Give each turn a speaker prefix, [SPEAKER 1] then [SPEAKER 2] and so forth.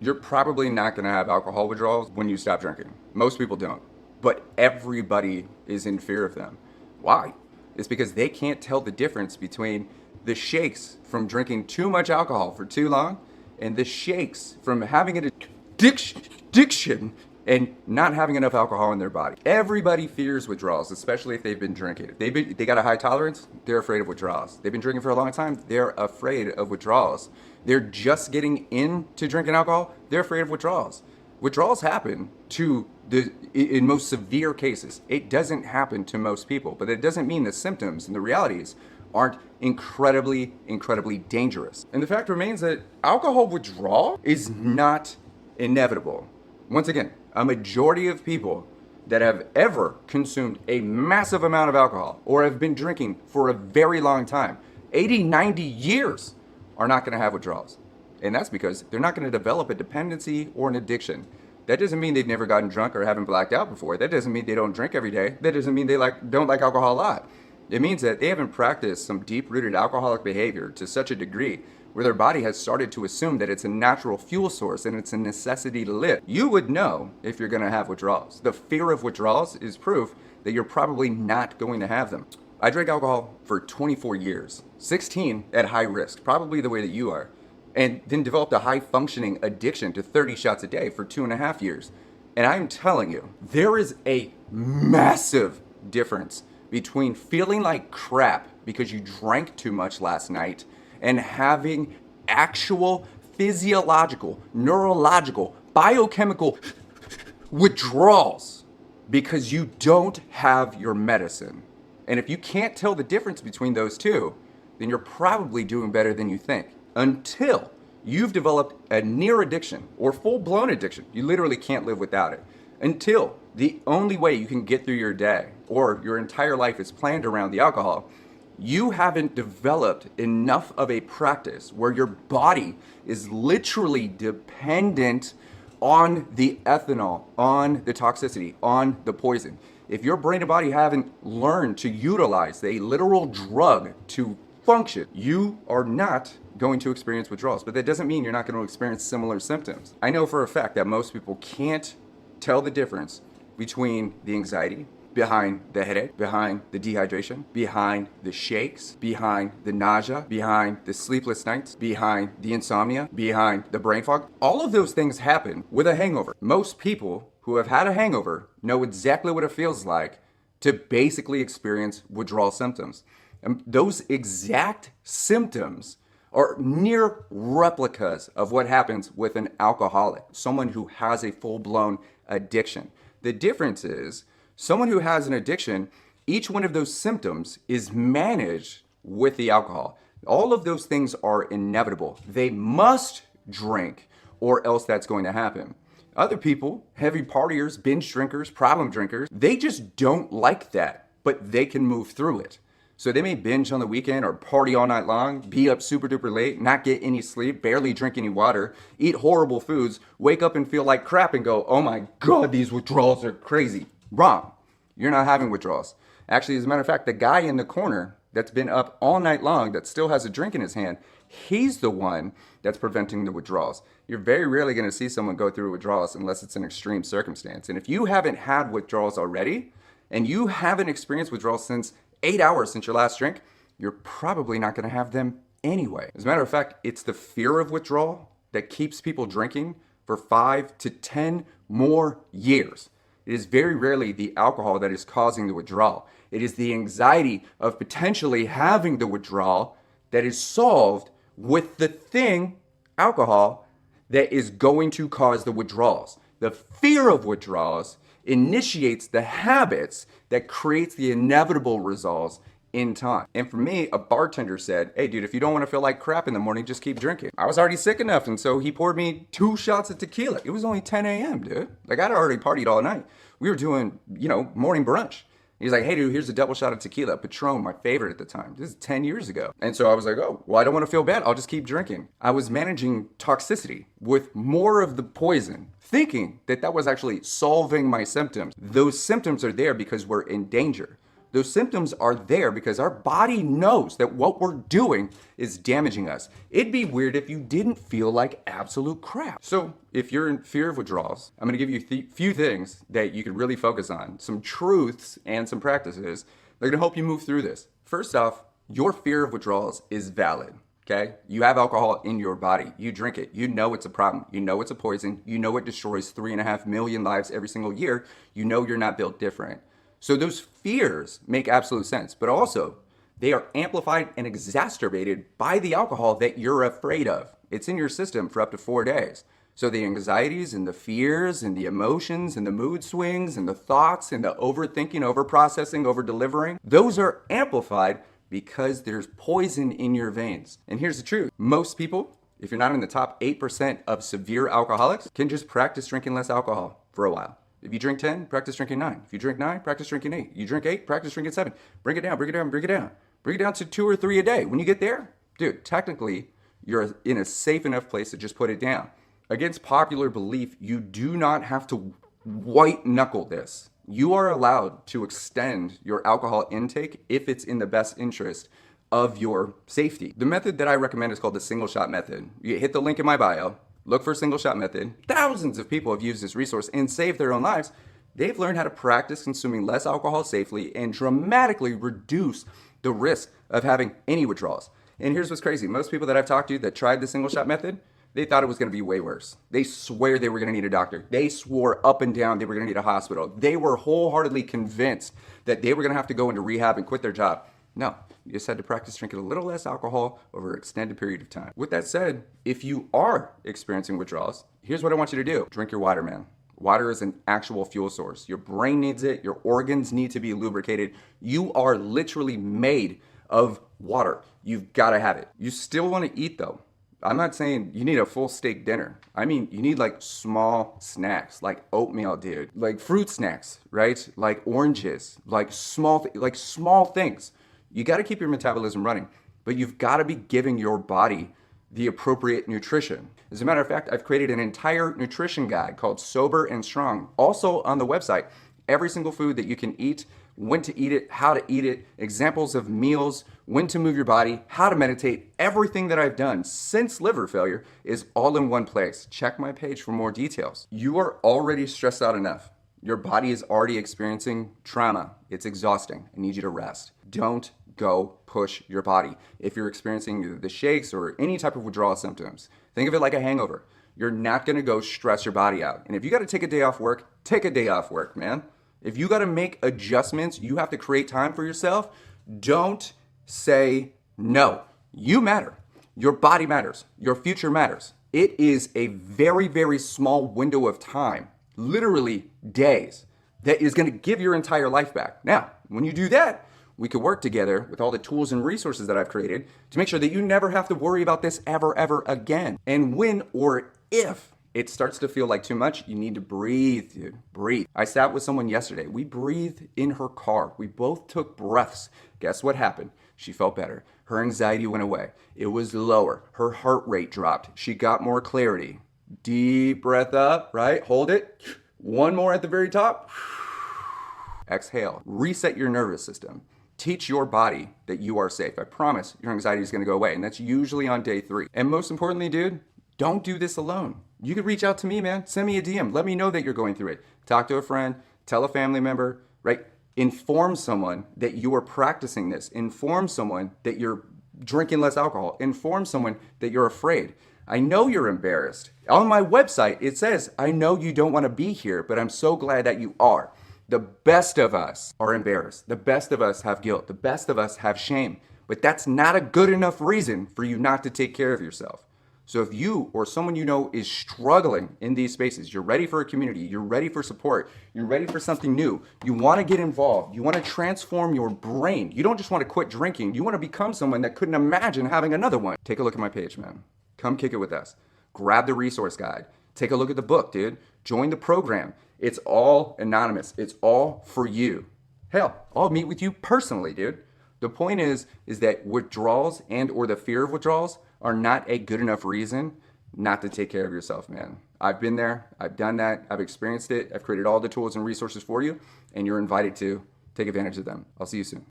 [SPEAKER 1] You're probably not going to have alcohol withdrawals when you stop drinking. Most people don't. But everybody is in fear of them. Why? It's because they can't tell the difference between the shakes from drinking too much alcohol for too long and the shakes from having an addiction and not having enough alcohol in their body. Everybody fears withdrawals, especially if they've been drinking. They got a high tolerance, they're afraid of withdrawals. They've been drinking for a long time, they're afraid of withdrawals. They're just getting into drinking alcohol, they're afraid of withdrawals. Withdrawals happen in most severe cases. It doesn't happen to most people, but it doesn't mean the symptoms and the realities aren't incredibly, incredibly dangerous. And the fact remains that alcohol withdrawal is not inevitable. Once again, a majority of people that have ever consumed a massive amount of alcohol or have been drinking for a very long time, 80, 90 years, are not going to have withdrawals. And that's because they're not going to develop a dependency or an addiction. That doesn't mean they've never gotten drunk or haven't blacked out before. That doesn't mean they don't drink every day. That doesn't mean they don't like alcohol a lot. It means that they haven't practiced some deep-rooted alcoholic behavior to such a degree where their body has started to assume that it's a natural fuel source and it's a necessity to live. You would know if you're going to have withdrawals. The fear of withdrawals is proof that you're probably not going to have them. I drank alcohol for 24 years, 16 at high risk, probably the way that you are, and then developed a high-functioning addiction to 30 shots a day for 2.5 years. And I'm telling you, there is a massive difference between feeling like crap because you drank too much last night and having actual physiological, neurological, biochemical withdrawals because you don't have your medicine. And if you can't tell the difference between those two, then you're probably doing better than you think. Until you've developed a near addiction or full-blown addiction. You literally can't live without it. Until the only way you can get through your day or your entire life is planned around the alcohol, you haven't developed enough of a practice where your body is literally dependent on the ethanol, on the toxicity, on the poison. If your brain and body haven't learned to utilize a literal drug to function, you are not going to experience withdrawals. But that doesn't mean you're not going to experience similar symptoms. I know for a fact that most people can't tell the difference between the anxiety behind the headache, behind the dehydration, behind the shakes, behind the nausea, behind the sleepless nights, behind the insomnia, behind the brain fog. All of those things happen with a hangover. Most people who have had a hangover know exactly what it feels like to basically experience withdrawal symptoms. And those exact symptoms are near replicas of what happens with an alcoholic, someone who has a full-blown addiction. The difference is, someone who has an addiction, each one of those symptoms is managed with the alcohol. All of those things are inevitable. They must drink or else that's going to happen. Other people, heavy partiers, binge drinkers, problem drinkers, they just don't like that, but they can move through it. So they may binge on the weekend or party all night long, be up super duper late, not get any sleep, barely drink any water, eat horrible foods, wake up and feel like crap and go, oh my God, these withdrawals are crazy. Wrong. You're not having withdrawals. Actually, as a matter of fact, the guy in the corner that's been up all night long that still has a drink in his hand, he's the one that's preventing the withdrawals. You're very rarely going to see someone go through withdrawals unless it's an extreme circumstance. And if you haven't had withdrawals already, and you haven't experienced withdrawals since 8 hours since your last drink, you're probably not going to have them anyway. As a matter of fact, it's the fear of withdrawal that keeps people drinking for 5 to 10 more years. It is very rarely the alcohol that is causing the withdrawal. It is the anxiety of potentially having the withdrawal that is solved with the thing, alcohol, that is going to cause the withdrawals. The fear of withdrawals initiates the habits that creates the inevitable results in time. And for me, a bartender said, hey dude, if you don't want to feel like crap in the morning, just keep drinking. I was already sick enough, and so he poured me 2 shots of tequila. It was only 10 a.m., dude. Like, I'd already partied all night. We were doing, morning brunch. He's like, hey dude, here's a double shot of tequila, Patron, my favorite at the time. This is 10 years ago. And so I was like, oh, well, I don't want to feel bad. I'll just keep drinking. I was managing toxicity with more of the poison, thinking that that was actually solving my symptoms. Those symptoms are there because we're in danger. Those symptoms are there because our body knows that what we're doing is damaging us. It'd be weird if you didn't feel like absolute crap. So if you're in fear of withdrawals, I'm gonna give you a few things that you can really focus on, some truths and some practices that are gonna help you move through this. First off, your fear of withdrawals is valid. Okay? You have alcohol in your body. You drink it. You know it's a problem. You know it's a poison. You know it destroys 3.5 million lives every single year. You know you're not built different. So those fears make absolute sense, but also they are amplified and exacerbated by the alcohol that you're afraid of. It's in your system for up to 4 days. So the anxieties and the fears and the emotions and the mood swings and the thoughts and the overthinking, overprocessing, over-delivering, those are amplified because there's poison in your veins. And here's the truth. Most people, if you're not in the top 8% of severe alcoholics, can just practice drinking less alcohol for a while. If you drink 10, practice drinking 9. If you drink 9, practice drinking 8. You drink 8, practice drinking 7. Bring it down, bring it down, bring it down. Bring it down to 2 or 3 a day. When you get there, dude, technically, you're in a safe enough place to just put it down. Against popular belief, you do not have to white knuckle this. You are allowed to extend your alcohol intake if it's in the best interest of your safety. The method that I recommend is called the single shot method. You hit the link in my bio, look for single shot method. Thousands of people have used this resource and saved their own lives. They've learned how to practice consuming less alcohol safely and dramatically reduce the risk of having any withdrawals. And here's what's crazy. Most people that I've talked to that tried the single shot method, they thought it was going to be way worse. They swear they were going to need a doctor. They swore up and down they were going to need a hospital. They were wholeheartedly convinced that they were going to have to go into rehab and quit their job. No, you just had to practice drinking a little less alcohol over an extended period of time. With that said, if you are experiencing withdrawals, here's what I want you to do. Drink your water, man. Water is an actual fuel source. Your brain needs it. Your organs need to be lubricated. You are literally made of water. You've got to have it. You still want to eat though. I'm not saying you need a full steak dinner. I mean, you need like small snacks, like oatmeal, dude, like fruit snacks, right? Like oranges, like small things. You got to keep your metabolism running, but you've got to be giving your body the appropriate nutrition. As a matter of fact, I've created an entire nutrition guide called Sober and Strong, also on the website. Every single food that you can eat, when to eat it, how to eat it, examples of meals, when to move your body, how to meditate, everything that I've done since liver failure is all in one place. Check my page for more details. You are already stressed out enough. Your body is already experiencing trauma. It's exhausting. I need you to rest. Don't go push your body. If you're experiencing the shakes or any type of withdrawal symptoms, think of it like a hangover. You're not gonna go stress your body out. And if you gotta take a day off work, take a day off work, man. If you gotta make adjustments, you have to create time for yourself. Don't say no. You matter. Your body matters. Your future matters. It is a very, very small window of time, literally days, that is gonna give your entire life back. Now, when you do that, we could work together with all the tools and resources that I've created to make sure that you never have to worry about this ever again. And when or if it starts to feel like too much, you need to breathe, dude. Breathe. I sat with someone yesterday. We breathed in her car. We both took breaths. Guess what happened? She felt better. Her anxiety went away. It was lower. Her heart rate dropped. She got more clarity. Deep breath up, right? Hold it. One more at the very top. Exhale. Reset your nervous system. Teach your body that you are safe. I promise your anxiety is going to go away. And that's usually on day 3. And most importantly, dude, don't do this alone. You can reach out to me, man. Send me a DM. Let me know that you're going through it. Talk to a friend. Tell a family member, right? Inform someone that you are practicing this. Inform someone that you're drinking less alcohol. Inform someone that you're afraid. I know you're embarrassed. On my website, it says, I know you don't want to be here, but I'm so glad that you are. The best of us are embarrassed. The best of us have guilt. The best of us have shame. But that's not a good enough reason for you not to take care of yourself. So if you or someone you know is struggling in these spaces, you're ready for a community, you're ready for support, you're ready for something new, you want to get involved, you want to transform your brain, you don't just want to quit drinking, you want to become someone that couldn't imagine having another one. Take a look at my page, man. Come kick it with us. Grab the resource guide. Take a look at the book, dude. Join the program. It's all anonymous. It's all for you. Hell, I'll meet with you personally, dude. The point is that withdrawals and or the fear of withdrawals are not a good enough reason not to take care of yourself, man. I've been there. I've done that. I've experienced it. I've created all the tools and resources for you, and you're invited to Take advantage of them. I'll see you soon.